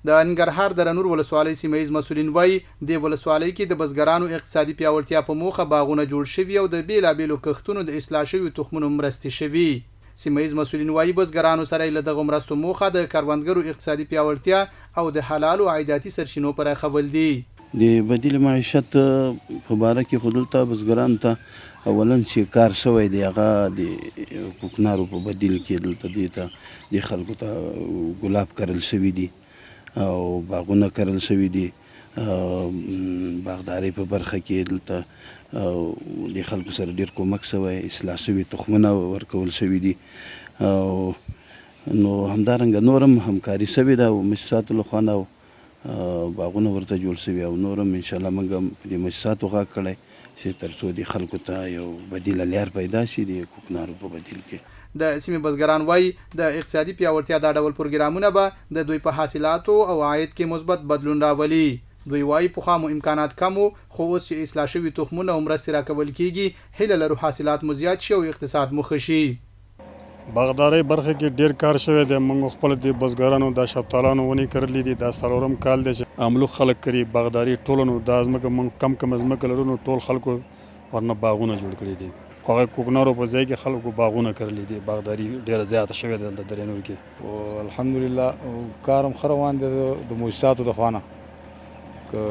د ننګرهار د رنور ولسوالۍ سیمه ییز مسؤلین وایي د ولسوالۍ کې د بزګرانو اقتصادي پیاوړتیا په موخه باغونه جوړ شوي او د بیلابیلو کښتونو د اصلاح شویو تخمونو مرستې شوي. سیمه ییز مسؤلین وایي بزګرانو سره له دغه مرستو موخه د کروندګرو اقتصادي پیاوړتیا او د حلالو عایداتي سرچینو پراخول دي. د بدیل معیشت په باره کې خو دلته بزګرانو ته اولا چې کار شوی دی هغه د کوکنارو په بدیل کې دلته دې ته د خلکو ته ګلاب کرل شوي دي او باغونه کرل شوي دي. باغداري په برخه کې دلته د خلکو سره ډېر کومک شوی، اصلاح شوي تخمونه ورکول شوي دي او نو همدارنګه نورم همکاري شوې ده او مؤسساتو له خوا نه باغونه ورته جوړ شوي او نورم انشاءالله موږ هم د مؤسساتو غږ کړی چې تر څو د خلکو ته یو بدیله لار پیدا شي د کوکنارو په بدیل کې. د سیمې بزګران وایي د اقتصادي پیاوړتیا دا ډول پروګرامونه به د دوی په حاصلاتو او عاید کې مثبت بدلون راولي. دوی وایي پخوا مو امکانات کم وو خو اوس چې اصلاح شوي تخمونه او مرستې راکول کېږي هیله لرو حاصلات مو زیات شي او اقتصاد مو ښه شي. باغدارۍ برخه کې ډیر کار شوی دی. موږ خپل د بزګرانو د شفتالانو ونې کرلې دي. دا څلورم کال دی چې عملو خلک کوي باغداري ټولو نو دا ځمکه موږ کم ځمکه لرو نو ټول خلکو ورنه باغونه جوړ کړي دي. خو هغه کوکنارو په ځای کې خلکو باغونه کرلې دي. باغداري ډیره زیاته شوې ده دلته درې نور کې او الحمدلله کار هم ښه روان دی د مؤسساتو د خوا نه. که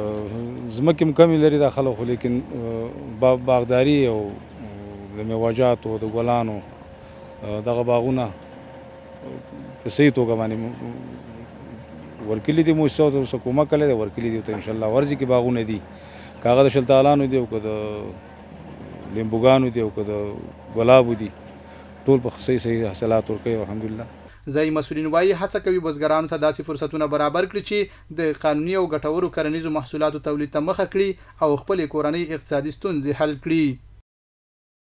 ځمکې هم کمې لري دا خلک خو لیکن باغداري او د میوه‌جاتو د ګلانو دغه باغونه په صحیح توګه باندې ورکلي دي. مؤسساتو څخه کومک کړی دی ورکلي دي ته انشاءالله ورځي کې باغونه دي که هغه د شلتالانو دي او که د لیمبوګانو دي او که د ګلابو دي ټول په صحیح حاصلات ورکوي الحمدلله. ځایي مسؤلین وایي هڅه کوي بزګرانو ته داسې فرصتونه برابر کړي چې د قانوني او ګټورو کرنیزو محصولاتو تولید ته مخه کړي او خپلې کورنۍ اقتصادي ستونزې حل کړي.